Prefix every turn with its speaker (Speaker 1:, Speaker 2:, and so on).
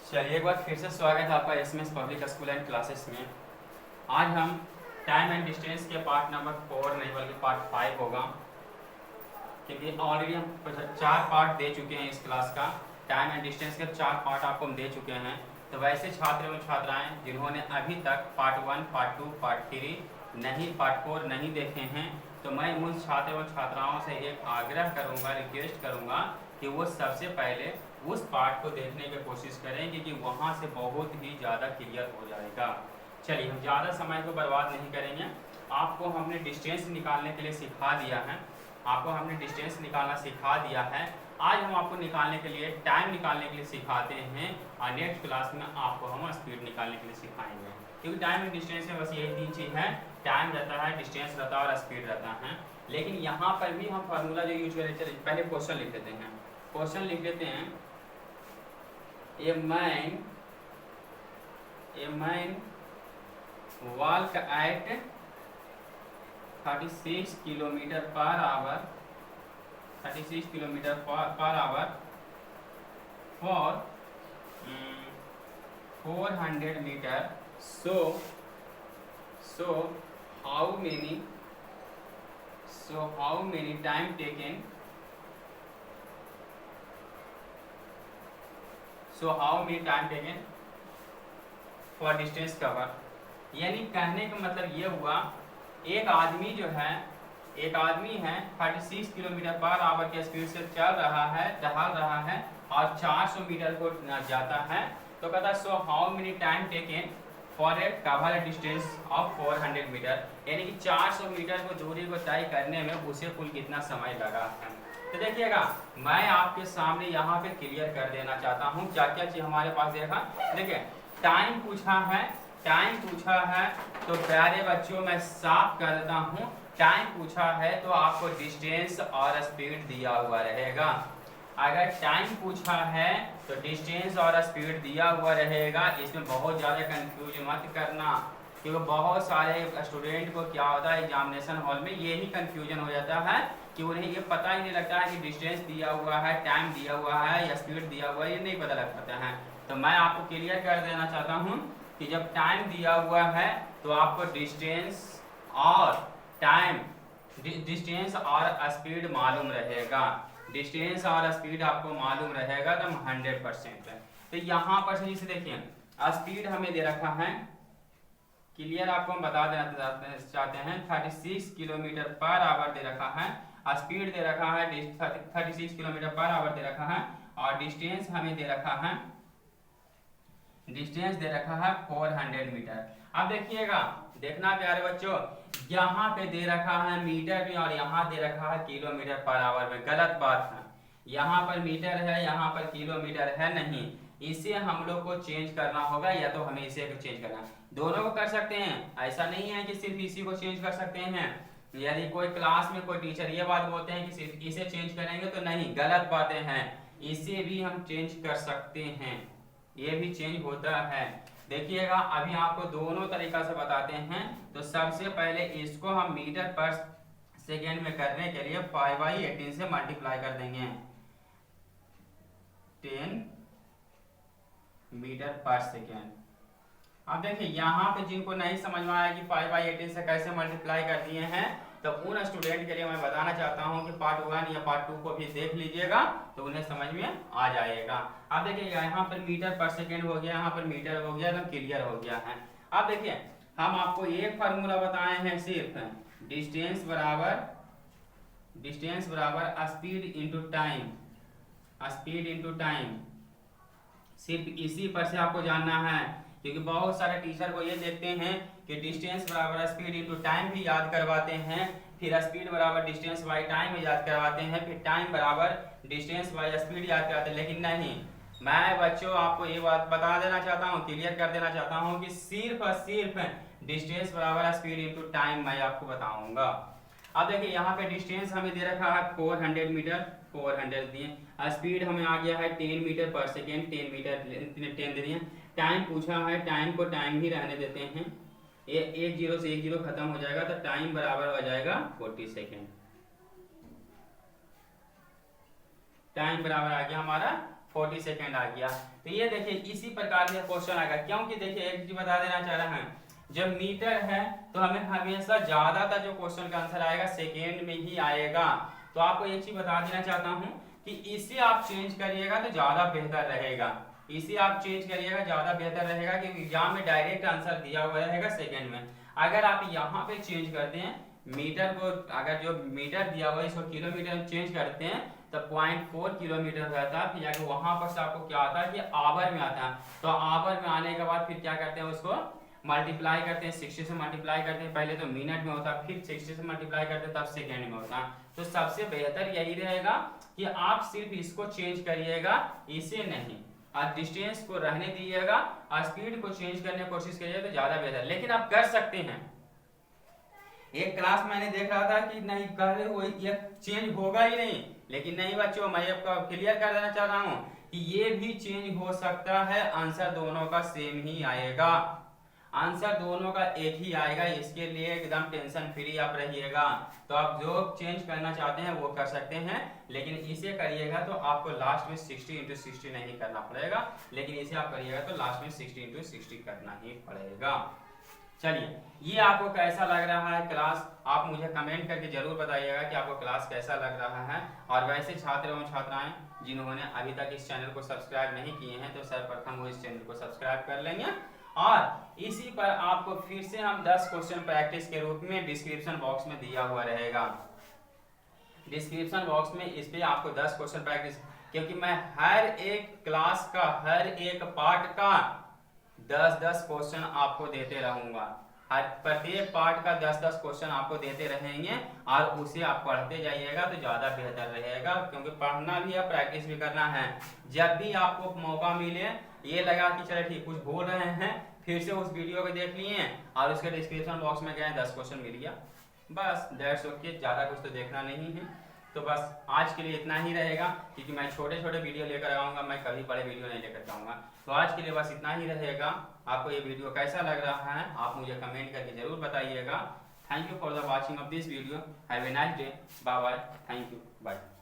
Speaker 1: चलिए एक बार फिर से स्वागत है आपका SMS public school and classes में। आज हम टाइम एंड डिस्टेंस के पार्ट नंबर 4 नहीं बल्कि पार्ट 5 होगा, क्योंकि ऑलरेडी हम 4 पार्ट दे चुके हैं इस क्लास का। टाइम एंड डिस्टेंस के 4 पार्ट आपको हम दे चुके हैं। तो वैसे छात्र एवं छात्राएं जिन्होंने अभी तक पार्ट 1, पार्ट 2, पार्ट 3 नहीं, पार्ट 4 नहीं देखे हैं, तो मैं उन छात्र एवं छात्राओं से एक आग्रह करूंगा, रिक्वेस्ट करूंगा कि वो सबसे पहले उस पार्ट को देखने की कोशिश करें, क्योंकि वहाँ से बहुत ही ज़्यादा क्लियर हो जाएगा। चलिए हम ज़्यादा समय को बर्बाद नहीं करेंगे। आपको हमने डिस्टेंस निकालने के लिए सिखा दिया है, आपको हमने डिस्टेंस निकालना सिखा दिया है। आज हम आपको निकालने के लिए टाइम निकालने के लिए सिखाते हैं, और नेक्स्ट क्लास में आपको हम स्पीड निकालने के लिए सिखाएंगे। क्योंकि टाइम एंड डिस्टेंस में बस यही 3 चीज़ है, टाइम रहता है, डिस्टेंस रहता है और स्पीड रहता है। लेकिन यहाँ पर भी हम फार्मूला जो यूज करें, चलिए पहले क्वेश्चन लिख लेते हैं। क्वेश्चन लिख लेते हैं, A man walk at 36 kilometre per hour, 36 kilometre per hour for 400 metre. So how many time taken? So how many time taken for distance cover? यानी कहने का मतलब ये हुआ, एक आदमी है 36 किलोमीटर पर आवर के स्पीड से चल रहा है, टहल रहा है और 400 मीटर को जाता है। तो कहता है so how many time taken for a cover distance of 400 metre, यानी कि 400 मीटर को दूरी को तय करने में उसे कुल कितना समय लगा है। तो देखिएगा, मैं आपके सामने यहाँ पे क्लियर कर देना चाहता हूँ क्या क्या चीज हमारे पास देखा। देखिए टाइम पूछा है तो प्यारे बच्चों मैं साफ कर देता हूँ, टाइम पूछा है तो आपको डिस्टेंस और स्पीड दिया हुआ रहेगा। अगर टाइम पूछा है तो डिस्टेंस और स्पीड दिया हुआ रहेगा। इसमें बहुत ज़्यादा कंफ्यूज मत करना, क्योंकि बहुत सारे स्टूडेंट को क्या होता है एग्जामिनेशन हॉल में यही कंफ्यूजन हो जाता है कि उन्हें ये पता ही नहीं लगता है कि डिस्टेंस दिया हुआ है, टाइम दिया हुआ है या स्पीड दिया हुआ है, ये नहीं पता लग पाता है। तो मैं आपको क्लियर कर देना चाहता हूँ कि जब टाइम दिया हुआ है तो आपको डिस्टेंस और स्पीड मालूम रहेगा। डिस्टेंस और स्पीड आपको मालूम रहेगा तो 100% है। तो यहाँ पर सही से देखिए, स्पीड हमें दे रखा है, क्लियर आपको हम बता देना चाहते हैं, 36 किलोमीटर पर आवर दे रखा है, स्पीड दे रखा है 36 किलोमीटर पर आवर दे रखा है, और डिस्टेंस हमें दे रखा है, डिस्टेंस दे रखा है 400 मीटर। अब देखिएगा, देखना प्यारे बच्चों, यहाँ पे दे रखा है मीटर में और यहाँ दे रखा है किलोमीटर पर आवर में। गलत बात है, यहाँ पर मीटर है, यहाँ पर किलोमीटर है नहीं। इसे हम लोग को चेंज करना होगा, या तो हमें इसे चेंज करना है। दोनों को कर सकते हैं, ऐसा नहीं है कि सिर्फ इसी को चेंज कर सकते हैं। यदि कोई क्लास में कोई टीचर ये बात बोलते हैं कि सिर्फ इसे चेंज करेंगे, तो नहीं, गलत बातें हैं। इसे भी हम चेंज कर सकते हैं, ये भी चेंज होता है। देखिएगा अभी आपको दोनों तरीका से बताते हैं। तो सबसे पहले इसको हम मीटर पर सेकेंड में करने के लिए 5/18 से मल्टीप्लाई कर देंगे, 10 मीटर पर सेकेंड। अब देखिए यहाँ पे जिनको नहीं समझ में आया कि 5/18 से कैसे मल्टीप्लाई कर दिए हैं, तो उन स्टूडेंट के लिए मैं बताना चाहता हूँ कि पार्ट 1 या पार्ट 2 को भी देख लीजिएगा तो उन्हें समझ में आ जाएगा। अब देखिए यहाँ पर मीटर पर सेकेंड हो गया, यहाँ पर मीटर हो गया, तो क्लियर हो गया है। अब देखिए हम आपको एक फार्मूला बताए हैं, सिर्फ डिस्टेंस बराबर speed into time, speed into time. सिर्फ इसी पर से आपको जानना है, क्योंकि बहुत सारे टीचर को ये देखते हैं कि डिस्टेंस बराबर स्पीड इंटू टाइम भी याद करवाते हैं, फिर स्पीड बराबर डिस्टेंस बाई टाइम याद करवाते हैं, फिर टाइम बराबर डिस्टेंस बाई स्पीड याद करवाते हैं। लेकिन नहीं, मैं बच्चों आपको ये बात बता देना चाहता हूँ, क्लियर कर देना चाहता हूँ कि सिर्फ और सिर्फ डिस्टेंस बराबर स्पीड इंटू टाइम मैं आपको बताऊंगा। अब देखिए यहाँ पे डिस्टेंस हमें दे रखा है 400 मीटर, 400 दिए, स्पीड हमें आ गया है 10 मीटर पर सेकेंड, 10 दे दिए। टाइम पूछा है, टाइम को टाइम ही रहने देते हैं, एक जीरो से एक जीरो खत्म हो जाएगा, तो टाइम बराबर हो जाएगा 40 सेकेंड। टाइम बराबर आ गया हमारा 40 सेकेंड आ गया। तो ये देखिए इसी प्रकार से क्वेश्चन आएगा, क्योंकि देखिए एक चीज बता देना चाह रहा है, जब मीटर है तो हमें हमेशा ज्यादातर जो क्वेश्चन का आंसर आएगा सेकेंड में ही आएगा। तो आपको एक चीज बता देना चाहता हूँ कि इसे आप चेंज करिएगा तो ज्यादा बेहतर रहेगा, इसे आप चेंज करिएगा ज्यादा बेहतर रहेगा, क्योंकि एग्जाम में डायरेक्ट आंसर दिया हुआ रहेगा सेकेंड में। अगर आप यहाँ पे चेंज करते हैं मीटर को, अगर जो मीटर दिया हुआ है इसको किलोमीटर में चेंज करते हैं तो 0.4 किलोमीटर रहता है, फिर जाके वहां पर से आपको क्या आता है कि आवर में आता है। तो आवर में आने के बाद फिर क्या करते हैं, उसको मल्टीप्लाई करते हैं, 60 से मल्टीप्लाई करते हैं, पहले तो मिनट में होता है, फिर 60 से मल्टीप्लाई करते हैं तब सेकेंड में होता है। तो सबसे बेहतर यही रहेगा कि आप सिर्फ इसको चेंज करिएगा, इसे नहीं, और डिस्टेंस को रहने दीजिएगा, और स्पीड को चेंज करने की कोशिश करिएगा तो ज्यादा बेहतर। लेकिन आप कर सकते हैं, एक क्लास मैंने देख रहा था कि नहीं कर रहे हो ये चेंज होगा ही नहीं, लेकिन नहीं बच्चों मैं आपको क्लियर कर देना चाह रहा हूँ कि ये भी चेंज हो सकता है, आंसर दोनों का सेम ही आएगा, आंसर दोनों का एक ही आएगा, इसके लिए एकदम टेंशन फ्री आप रहिएगा। तो आप जो चेंज करना चाहते हैं वो कर सकते हैं, लेकिन इसे करिएगा तो आपको लास्ट में 60 × 60 नहीं करना पड़ेगा, लेकिन इसे आप करिएगा तो लास्ट में 60 × 60 करना ही पड़ेगा। चलिए ये आपको कैसा लग रहा है क्लास, आप मुझे कमेंट करके जरूर बताइएगा कि आपको क्लास कैसा लग रहा है। और वैसे छात्र एवं छात्राएं जिन्होंने अभी तक इस चैनल को सब्सक्राइब नहीं किए हैं तो सर्वप्रथम वो इस चैनल को सब्सक्राइब कर लेंगे, और इसी पर आपको फिर से हम 10 क्वेश्चन प्रैक्टिस के रूप में डिस्क्रिप्शन बॉक्स में दिया हुआ रहेगा, डिस्क्रिप्शन बॉक्स में इस पे आपको 10 क्वेश्चन प्रैक्टिस, क्योंकि मैं हर एक क्लास का हर एक पार्ट का 10-10 क्वेश्चन आपको देते रहूंगा, हर प्रत्येक पार्ट का 10-10 क्वेश्चन आपको देते रहेंगे, और उसे आप पढ़ते जाइएगा तो ज्यादा बेहतर रहेगा, क्योंकि पढ़ना भी है प्रैक्टिस भी करना है। जब भी आपको मौका मिले, ये लगा कि चलो ठीक कुछ भूल रहे हैं, फिर से उस वीडियो को देख लिए और उसके डिस्क्रिप्शन बॉक्स में गए 10 क्वेश्चन मिल गया, बस दैट्स ओके, ज्यादा कुछ तो देखना नहीं है। तो बस आज के लिए इतना ही रहेगा, क्योंकि मैं छोटे छोटे वीडियो लेकर आऊँगा, मैं कभी बड़े वीडियो नहीं लेकर आऊँगा। तो आज के लिए बस इतना ही रहेगा। आपको ये वीडियो कैसा लग रहा है आप मुझे कमेंट करके जरूर बताइएगा। Thank you for the watching of this video, have a nice day, bye bye, thank you, bye.